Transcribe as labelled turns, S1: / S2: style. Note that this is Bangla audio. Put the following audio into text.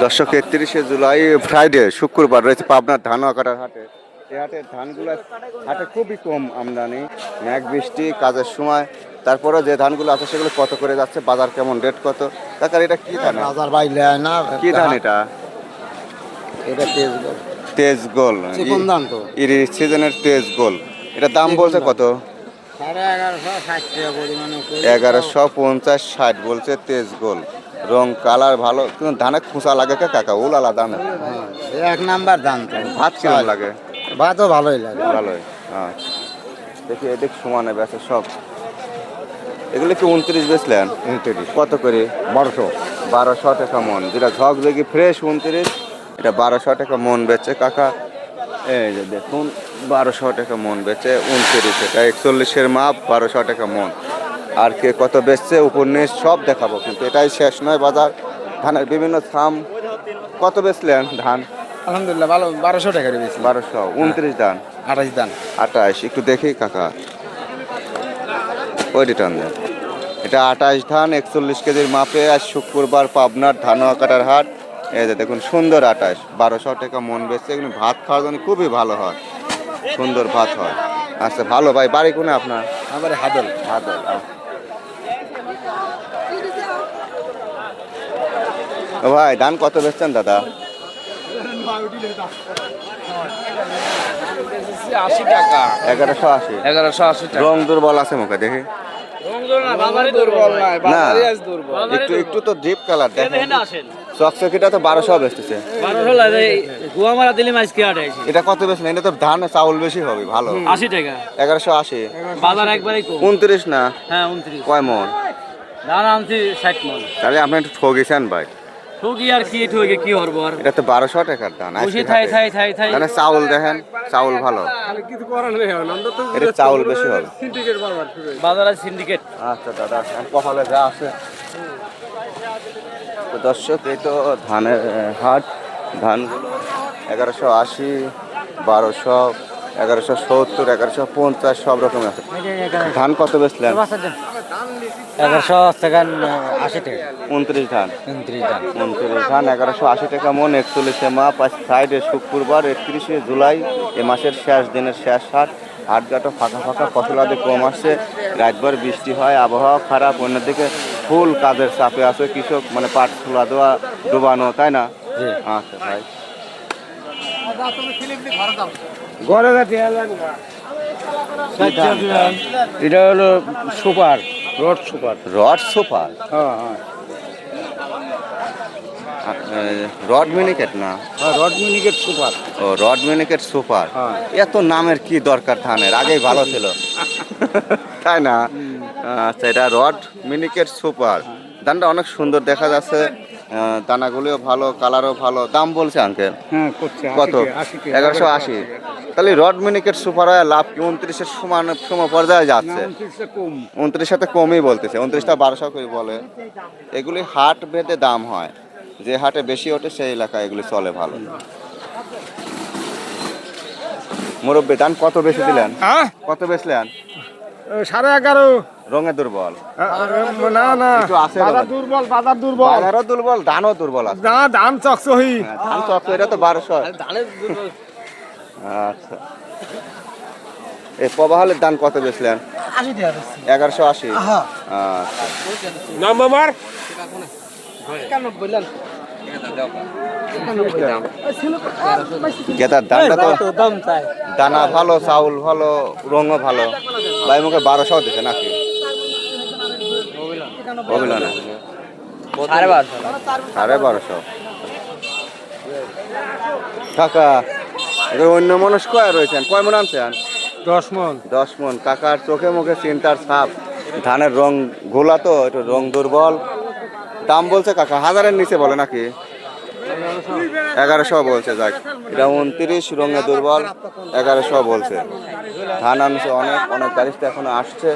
S1: দর্শক 31শে জুলাই ফ্রাইডে শুক্রবার রয়েছে পাবনার ধানকাটার হাটে। এই হাটের ধানগুলো হাটে খুবই কম আমদানি, মেঘ বৃষ্টি কাজের সময়। তারপরে যে ধানগুলো আছে সেগুলো কত করে যাচ্ছে, বাজার কেমন, রেট কত? কাকার এটা কি ধান?
S2: বাজার বাইলে না
S1: কি ধান এটা?
S2: এটা
S1: তেজ গোল,
S2: চিকন ধান তো,
S1: এর সিজনের তেজ গোল। এটা দাম বলছে কত? 1150-60 বলছে তেজ গোল। রং কালার ভালো, কিন্তু ধানে খুঁচা লাগে কাকা, উলালা দাম।
S2: এক নাম্বার ধান তো।
S1: ভাত কিরম লাগে?
S2: ভাতও ভালোই লাগে।
S1: ভালোই, হ্যাঁ। দেখি এদিক সমানে বেচে সব। এগুলো কি 29 বেচলেন?
S2: 29
S1: কত করে? 1200 টাকা মন। যেটা ঝক দেখি ফ্রেশ 29, এটা 1200 টাকা মন বেচে কাকা। এই যে দেখুন 1200 টাকা মন বেচে 29, এটা 41-এর মাপ, 1200 টাকা মন। আর কে কত বেচছে উপন্যাস সব দেখাবো, কিন্তু এটাই শেষ নয় বাজার। ধানের বিভিন্ন থাম। কত বেচলেন ধান?
S2: আলহামদুলিল্লাহ ভালো, 1200 টাকা বেশি।
S1: 1200, 29 ধান,
S2: 28 ধান,
S1: 28 একটু দেখি কাকা, ওই রিটার্ন দেন। এটা 28 ধান, 41 কেজির মাপে। আজ শুক্রবার পাবনার ধানকাটার হাট। এই যে দেখুন সুন্দর 28, 1200 টাকা মন বেচছে। এগুলো ভাত খাওয়ার জন্য খুবই ভালো হয়, সুন্দর ভাত হয়। আচ্ছা ভালো ভাই, বাড়ি কোনে আপনার?
S2: আমার হাদল।
S1: হাদল। ও ভাই ধান কত বেচছেন দাদা?
S3: 80 টাকা।
S1: 1180।
S3: 1180 টাকা।
S1: রং দুর্বল আছে মুখে দেখি। না, একটু তো ডিপ কালার দেখেন। চকচকিটা তো 1200 বেচতেছে।
S3: 1200 লাগে গুয়ামারা দিলে মাছ কি আড়াই।
S1: এটা কত বেচলেন? এটা তো ধান চাউল বেশি হবে, ভালো।
S3: 80 টাকা।
S1: 1180।
S3: বাজার একবারই কম।
S1: 29 না?
S3: হ্যাঁ 29।
S1: কয় মন?
S3: ধান আনছি 60 মণ।
S1: তাহলে আপনি একটু ঠকেছেন ভাই।
S3: ঠকি আর কি ঠকে কি করব আর।
S1: এটা তো 1200 টাকার ধান।
S3: বসে থাই থাই থাই থাই।
S1: মানে চাউল দেখেন, চাউল ভালো।
S2: কিছু করার নেই, আমরা তো
S1: এটা চাউল বেশি হবে।
S2: সিন্ডিকেট বারবার
S3: বাজারে সিন্ডিকেট।
S1: আচ্ছা দাদা, কপালে যা আছে। তো দর্শক, এই তো ধানের হাট। ধানগুলো 1180, 1200, 1170, 1150 সব রকম আছে। ধান কত বেচলেন?
S3: 1180 টাকা 80 টাকা।
S1: 29 ধান।
S3: 29 ধান।
S1: 29 ধান 1180 টাকা মন, 41-এ মাপ। আজ ফ্রাইডে শুক্রবার 31শে জুলাই, এ মাসের শেষ দিনের শেষ হাট। হাটঘাটও ফাঁকা ফাঁকা, ফসলাদি কম আসছে। রাতভর বৃষ্টি হয়, আবহাওয়া খারাপ। অন্যদিকে ফুল কাজের চাপে আছে কৃষক, মানে পাট তুলা দেওয়া, ডুবানো, তাই না? আচ্ছা ভাই,
S2: এটা হলো সুপার, রড সুপার।
S1: রড সুপার? রড মিনিকেট না?
S2: রড মিনিকেট সুপার।
S1: ও, রড মিনিকেট সুপার। এত নামের কি দরকার ধানের? আগেই ভালো ছিল, তাই না? আচ্ছা, এটা রড মিনিকেট সুপার। ধানটা অনেক সুন্দর দেখা যাচ্ছে, দানাগুলিও ভালো, কালারও ভালো। দাম বলছে আঙ্কেল কত? 1180। তাহলে রড মিনিকেট সুপার হয় লাভ কি? 29-এর সমান সম পর্যায়ে যাচ্ছে। 29-এর সাথে কমই বলতেছে, 29টা 1200 করে বলে। এগুলি হাট ভেদে দাম হয়, যে হাটে বেশি ওঠে সেই এলাকায় এগুলি চলে ভালো। মুরব্বী ধান কত বেশি দিলেন? কত বেচলেন?
S2: 11.5।
S1: রঙে দুর্বল
S2: না না,
S1: একটু আছে,
S2: বাজার দুর্বল, বাজার দুর্বল।
S1: বাজারও দুর্বল, ধানও দুর্বল আছে।
S2: না, ধান চকচহি।
S1: ধান চক্র, এটা তো 1200। আচ্ছা, এই পবাহালের ধান কত বেচলেন?
S3: 80 টাকা।
S1: 1180। আচ্ছা,
S2: নাম আমার
S3: কেন বললেন?
S1: গেতার ধানটা তো
S3: দাম চাই।
S1: দানা ভালো, চাউল ভালো, রঙও ভালো। ভাই মুখে 1200 দিছে নাকি? বললো না, 1250। কাকা, এবার অন্য মানুষ কয় রয়েছেন? কয় মন আনছেন?
S2: 10 মণ।
S1: 10 মন। কাকার চোখে মুখে চিন্তার ছাপ। ধানের রং ঘোলা তো, একটু রং দুর্বল। দাম বলছে কাকা 1000-এর নিচে বলে নাকি? 1100 বলছে। যাক, এটা 29, রঙে দুর্বল, 1100 বলছে। ধান আনছে অনেক, অনেক গাড়িতে এখনো আসছে।